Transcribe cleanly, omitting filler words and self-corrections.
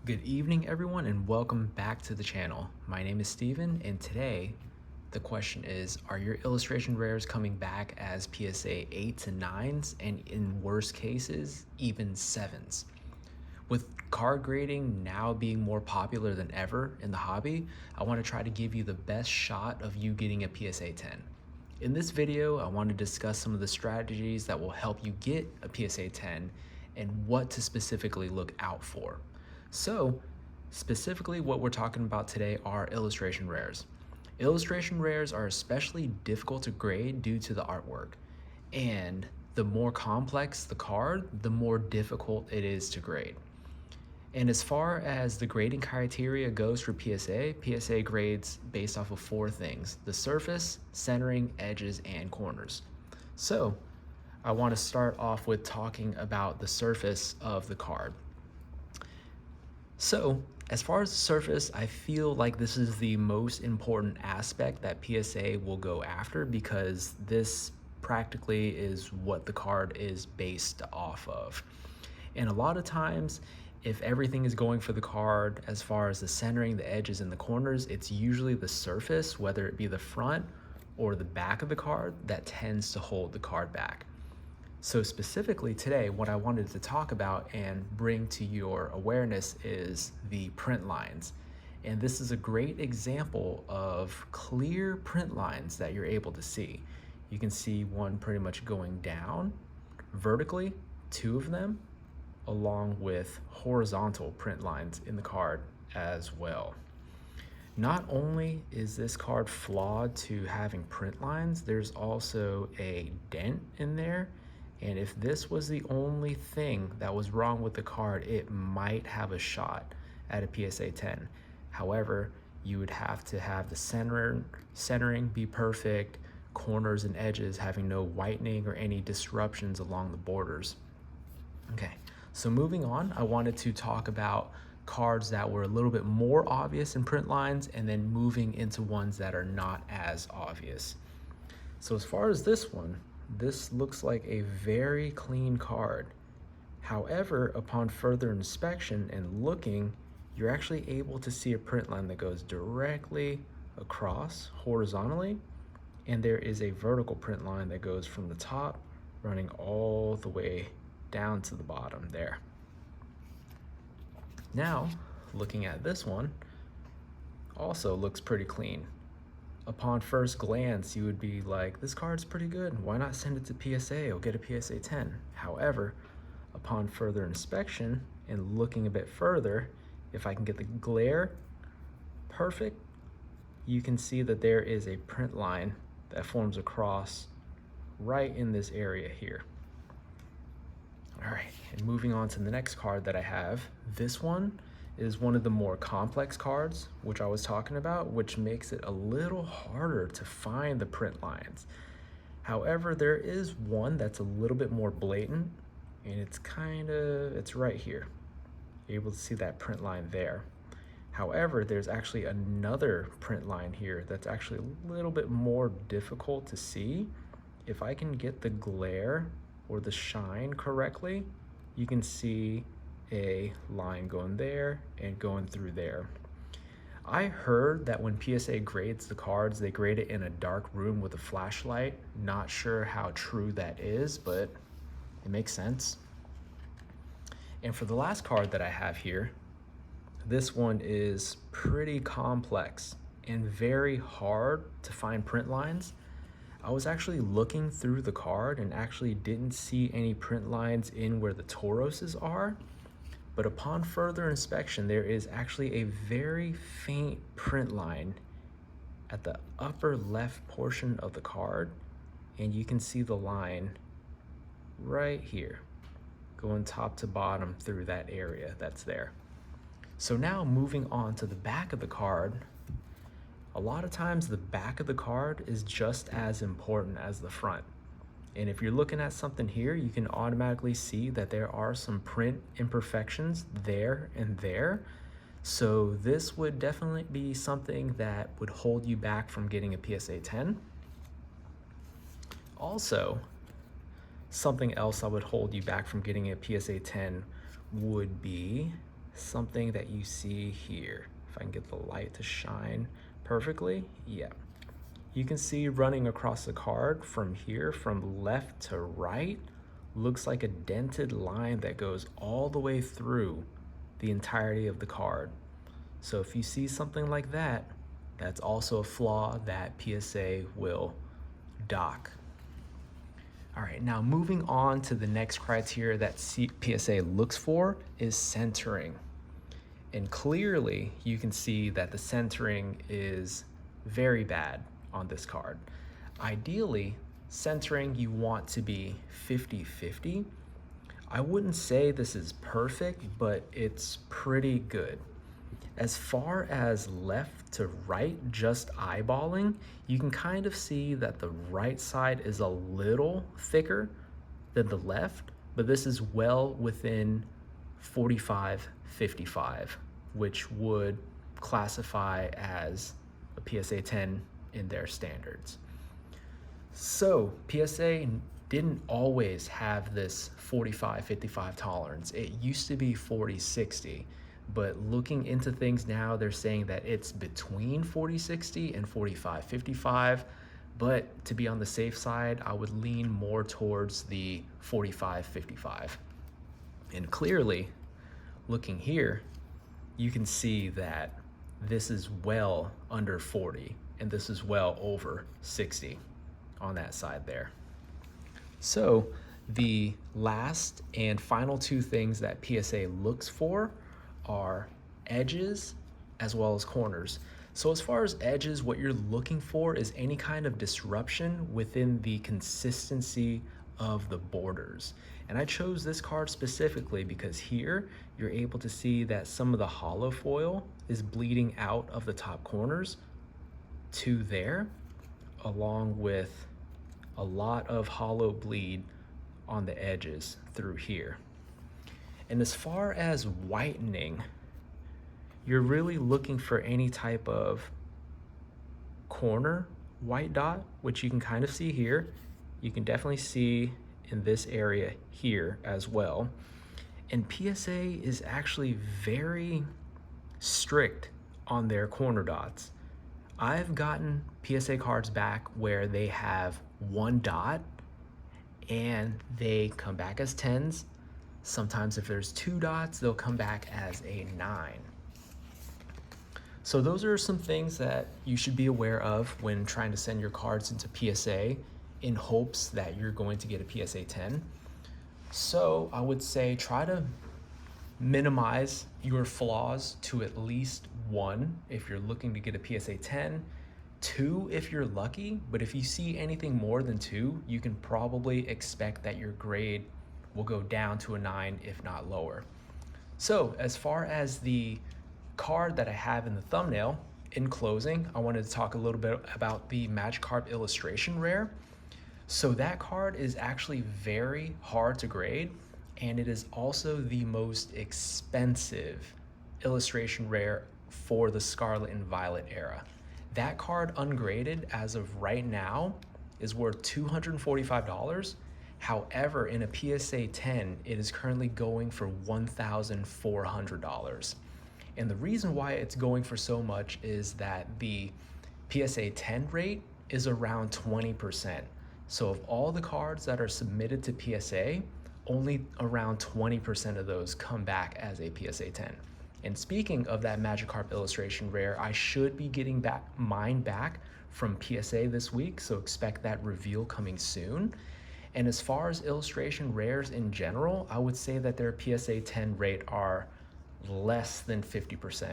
Good evening, everyone, and welcome back to the channel. My name is Steven, and today the question is, are your illustration rares coming back as PSA 8s and 9s, and in worst cases, even 7s? With card grading now being more popular than ever in the hobby, I want to try to give you the best shot of you getting a PSA 10. In this video, I want to discuss some of the strategies that will help you get a PSA 10 and what to specifically look out for. So, specifically what we're talking about today are illustration rares. Illustration rares are especially difficult to grade due to the artwork. And the more complex the card, the more difficult it is to grade. And as far as the grading criteria goes for PSA grades based off of 4 things: the surface, centering, edges, and corners. So I want to start off with talking about the surface of the card. So as far as the surface, I feel like this is the most important aspect that PSA will go after, because this practically is what the card is based off of. And a lot of times, if everything is going for the card as far as the centering, the edges, and the corners, it's usually the surface, whether it be the front or the back of the card, that tends to hold the card back. So specifically today, what I wanted to talk about and bring to your awareness is the print lines. And this is a great example of clear print lines that you're able to see. You can see one pretty much going down vertically, 2 of them, along with horizontal print lines in the card as well. Not only is this card flawed to having print lines, there's also a dent in there. And if this was the only thing that was wrong with the card, it might have a shot at a PSA 10. However, you would have to have the centering be perfect, corners and edges having no whitening or any disruptions along the borders. Okay, so moving on, I wanted to talk about cards that were a little bit more obvious in print lines, and then moving into ones that are not as obvious. So as far as this one, this looks like a very clean card. However, upon further inspection and looking, you're actually able to see a print line that goes directly across horizontally, and there is a vertical print line that goes from the top running all the way down to the bottom there. Now, looking at this one, also looks pretty clean. Upon first glance, you would be like, this card's pretty good. Why not send it to PSA or get a PSA 10? However, upon further inspection and looking a bit further, if I can get the glare perfect, you can see that there is a print line that forms across right in this area here. All right, and moving on to the next card that I have. This one is one of the more complex cards, which I was talking about, which makes it a little harder to find the print lines. However, there is one that's a little bit more blatant, and it's right here. You're able to see that print line there. However, there's actually another print line here that's actually a little bit more difficult to see. If I can get the glare or the shine correctly, you can see a line going there and going through there. I heard that when PSA grades the cards, they grade it in a dark room with a flashlight. Not sure how true that is, but it makes sense. And for the last card that I have here, this one is pretty complex and very hard to find print lines. I was actually looking through the card and actually didn't see any print lines in where the Tauroses are. But upon further inspection, there is actually a very faint print line at the upper left portion of the card. And you can see the line right here, going top to bottom through that area that's there. So now moving on to the back of the card, a lot of times the back of the card is just as important as the front. And if you're looking at something here, you can automatically see that there are some print imperfections there and there. So this would definitely be something that would hold you back from getting a PSA 10. Also, something else that would hold you back from getting a PSA 10 would be something that you see here. If I can get the light to shine perfectly, yeah. You can see running across the card from here, from left to right, looks like a dented line that goes all the way through the entirety of the card. So if you see something like that, that's also a flaw that PSA will dock. All right, now moving on to the next criteria that PSA looks for is centering. And clearly you can see that the centering is very bad on this card. Ideally, centering you want to be 50-50. I wouldn't say this is perfect, but it's pretty good. As far as left to right, just eyeballing, you can kind of see that the right side is a little thicker than the left, but this is well within 45-55, which would classify as a PSA 10 in their standards. So PSA didn't always have this 45-55 tolerance. It used to be 40-60, but looking into things now, they're saying that it's between 40-60 and 45-55. But to be on the safe side, I would lean more towards the 45-55. And clearly, looking here, you can see that this is well under 40 and this is well over 60 on that side there. So the last and final two things that PSA looks for are edges as well as corners. So as far as edges, what you're looking for is any kind of disruption within the consistency of the borders. And I chose this card specifically because here you're able to see that some of the hollow foil is bleeding out of the top corners to there, along with a lot of hollow bleed on the edges through here. And as far as whitening, you're really looking for any type of corner white dot, which you can kind of see here. You can definitely see in this area here as well. And PSA is actually very strict on their corner dots. I've gotten PSA cards back where they have one dot and they come back as 10s. Sometimes if there's two dots, they'll come back as a 9. So those are some things that you should be aware of when trying to send your cards into PSA in hopes that you're going to get a PSA 10. So I would say try to minimize your flaws to at least 1 if you're looking to get a PSA 10, 2 if you're lucky, but if you see anything more than 2, you can probably expect that your grade will go down to a 9 if not lower. So as far as the card that I have in the thumbnail, in closing, I wanted to talk a little bit about the Magikarp illustration rare. So that card is actually very hard to grade, and it is also the most expensive illustration rare for the Scarlet and Violet era. That card ungraded as of right now is worth $245. However, in a PSA 10, it is currently going for $1,400. And the reason why it's going for so much is that the PSA 10 rate is around 20%. So of all the cards that are submitted to PSA, only around 20% of those come back as a PSA 10. And speaking of that Magikarp illustration rare, I should be getting mine back from PSA this week, so expect that reveal coming soon. And as far as illustration rares in general, I would say that their PSA 10 rate are less than 50%.